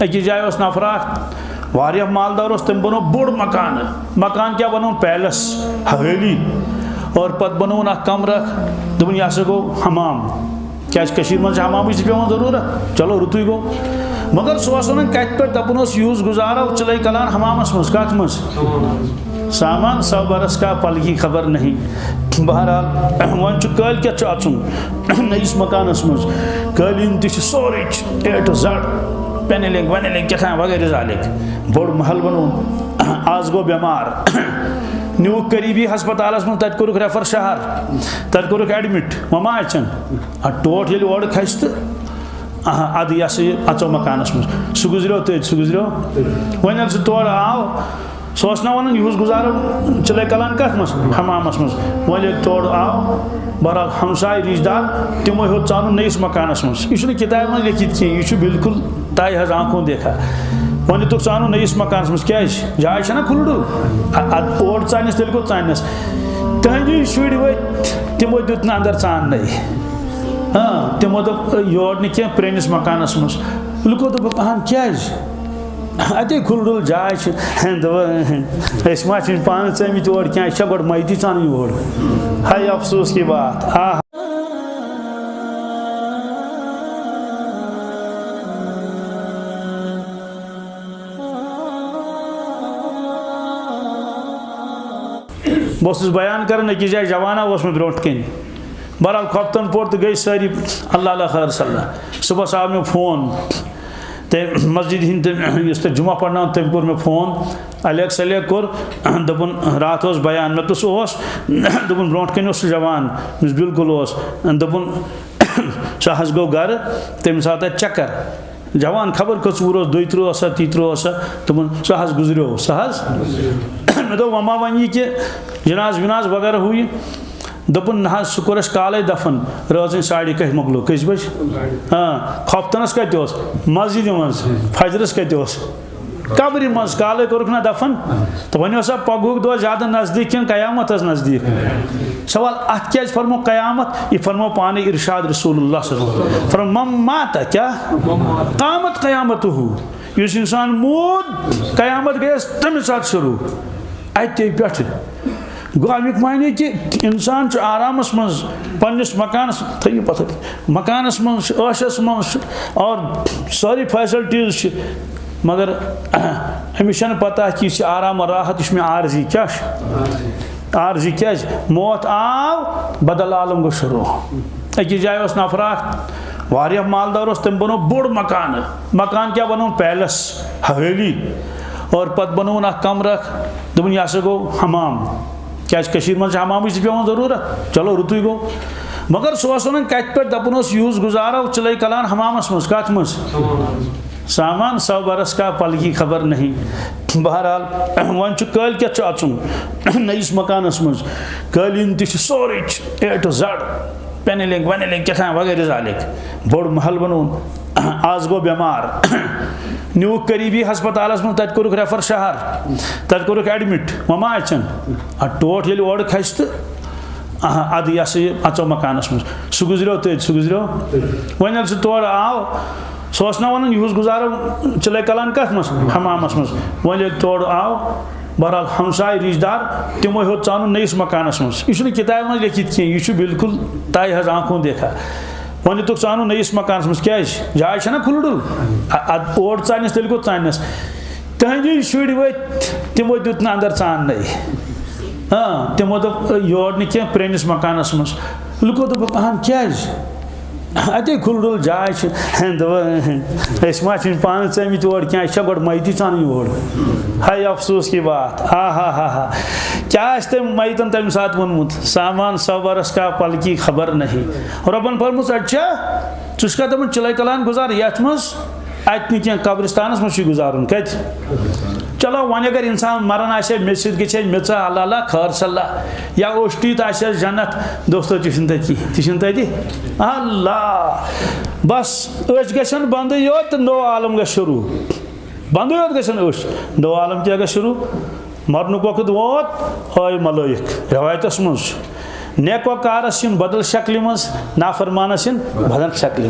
أكيد جاي اس نفراق واریاہ مالدار اس تم بنو بوڑ مکان کیا بنو پیلس حویلی اور پت بنو اخ کمرہ دپن یہ ہسا گو حمام کیا کشیر من حمام پیوان ضرورت چلو رتوی گو مگر سہ ون کت پہ دپن یوز گزارو چلے کلان حمامس مز کت مز سامان 100 برس کا پل کی خبر نہیں بہرحال ون کل کت اچن نئیس مکانس مز قالین تہ سورے اے ٹو زڈ پینلنگ وینلنگ کیا وغیرہ ذالک بوڑ محل بنون آز گو بیمار نیوک قریبی ہسپتالس من تت کورک ریفر شہر تت کورک ایڈمٹ وما اچن ٹوٹ یل اور کھس تو اد یہ سا اچو مکانس من سہ گزریو تھی سہ گزریو ون سہ تور آو سہ نا ون یہس گزارو چلے کلان کت مز حمامس مز ون تور آو بہرحال ہمسائے رشتہ دار تمو ہیوت ژانن نئیس مکانس مز یہ کتاب من لکھت کھین یہ بالکل تائے حض آنکھوں دیکھا ون دک ژانو نئیس مکانس مز کیا جائے چھنا کھلڈل اور ژانس تیل گو ژانس تہندی شر ورت تمو دیت نا اندر ژان ہاں تمو دپ یور نی کینٛہہ پرٲنِس مکانس مز لُکو دوٚپُکھ اہن کیٛازِ اتے کھلڈل جائے اس ما چھِ پانہٕ ژٲمٕتۍ اور کینٛہہ یہِ چھا گۄڈٕ مٔیتی ژانٕنۍ یور ہاے افسوس کی بات بہت بیان کرن أکِس جایہِ جوانا اوس مےٚ برونٛٹھ کَنۍ بہرحال کھۄفتن پوٚر تہٕ گٔے سٲری اللہ اللہ خیر صلی صبحس آو مےٚ فون تہٕ مسجد ہِنٛدۍ یُس تَتہِ جمعہ پرناوان تٔمۍ کوٚر مےٚ فون الیک سلیک کوٚر دوٚپُن راتھ اوس بیان مےٚ دوٚپُس اوس دوٚپُن برونٛٹھ کَنۍ اوس سُہ جوان مےٚ بِلکُل اوس دوٚپُن سُہ حظ گوٚو گرٕ تٔمِس آو تَتہِ چکر جوان خبر کٔژ وُہُر اوس 32 اوسا 33 اوسا دوٚپُن سُہ حظ گُزریو سُہ حظ مےٚ دوٚپ وۄنۍ ما وَنہِ یہِ کہِ جناز وِناز وغیرہ ہُہ یہِ دوٚپُن نہ حظ سُہ کوٚر اَسہِ کالے دفن رٲژٕنۍ 11:30 مۄکلو کٔژِ بجہِ کھۄفتنس کتہِ اوس مسجدِ منٛز فجرس کتہِ اوس قبرِ منٛز کالے کوٚرُکھ نا دفن تہٕ وۄنۍ اوسا پگہُک دۄہ زیادٕ نزدیٖک کِنہٕ قیامت ٲس نزدیٖک سوال اتھ کیٛازِ فرمو قیامت یہِ فرمو پانے ارشاد رسول اللہ صلی اللہ علیہ وسلم فرمو من ماتا کیٛاہ قامت قیامتہ یُس انسان موٗد قیامت گٔیس تمہِ ساتہٕ شروٗع اتے پٮ۪ٹھٕ گوٚو امیُک معنی کہ انسان چھُ آرامس منٛز پننس مکانس تھٲیِو پتہ مکانس منٛز چھُ عٲشس منٛز چھُ اور سٲری فیسلٹیٖز چھِ مگر أمِس چھنہٕ پتہ کہ یہِ چھِ آرام راحت یہِ چھُ مےٚ عارضی کیٛاہ چھُ عارضی کیٛازِ موت آو بدل عالم گوٚو شروع أکِس جایہِ اوس نفراق واریاہ مالدار اوس تٔمۍ بنو بوڑ مکان کیا بنون پیلس حویلی اور پت بنون اخ کمرہ دوٚپُن یہِ ہسا گوٚو حمام کیا کشیر من حمام پیوان ضرورت چلو رتوی گو مگر سہ ون کت پہ دپن یوز گزارو چلے کلان حمامس مز کت مز سامان 100 برس کا پل کی خبر نہیں بہرحال ون کل کت اچن نئیس مکانس مز قالین تہ سورے اے ٹو زڈ پینلنگ وینلنگ کیا وغیرہ ذالک بوڑ محل بنون آز گو بیمار نیوک قریبی ہسپتالس من تت کورک ریفر شہر تت کورک ایڈمٹ وما اچن ٹوٹ یل اور کھس تو اد یہ سا اچو مکانس من سہ گزریو تھی سہ گزریو ون سہ تور آو سہ نا ون یہس گزارو چلے کلان کت مز حمامس مز ون تور آو بہرحال ہمسائے رشتہ دار تمو ہیوت ژانن نئیس مکانس مز یہ کتاب من لکھت کھین یہ بالکل تائے حض آنکھوں دیکھا ون دک ژانو نئیس مکانس مز کیا جائے چھنا کھلڈل اور ژانس تیل گو ژانس تہندی شر ورت تمو دیت نا اندر ژان ہاں تمو دپ یور نی کینٛہہ پرٲنِس مکانس مز لُکو دوٚپُکھ اہن کیٛازِ اتے کھلڈل جائے اس ما چھِ پانہٕ ژٲمٕتۍ اور کینٛہہ یہِ چھا گۄڈٕ مٔیتی ژانٕنۍ یور ہاے افسوس کی بات ہا کیا تم میتن تمہ سات وونمت سامان 100 برس کا پل کی خبر نہیں ربن فرمت اچھا ژٕ دپان چلے کلان گزار یتھ مز ات نی کینٛہہ قبرستانس مز گزارن کت چلو ون اگر انسان مران آسے مے سۭتۍ گژھِ میژا اللہ اللہ خیر صلاح یا اوشٹیت آسٮ۪س جنت دوستو تہِ چھُنہٕ تتہِ اللہ بس أچھ گژھن بندٕے یوت تہٕ نوٚو عالم گژھِ شروٗع بندٕے یوت گژھن أچھ نوٚو عالم کیٛاہ گژھِ شروٗع مرنُک وقت ووت آے ملٲیِک روایتس منٛز چھُ نیک وکارس یِن بدل شکلہِ منٛز نافرمانس یِن بدل شکلہِ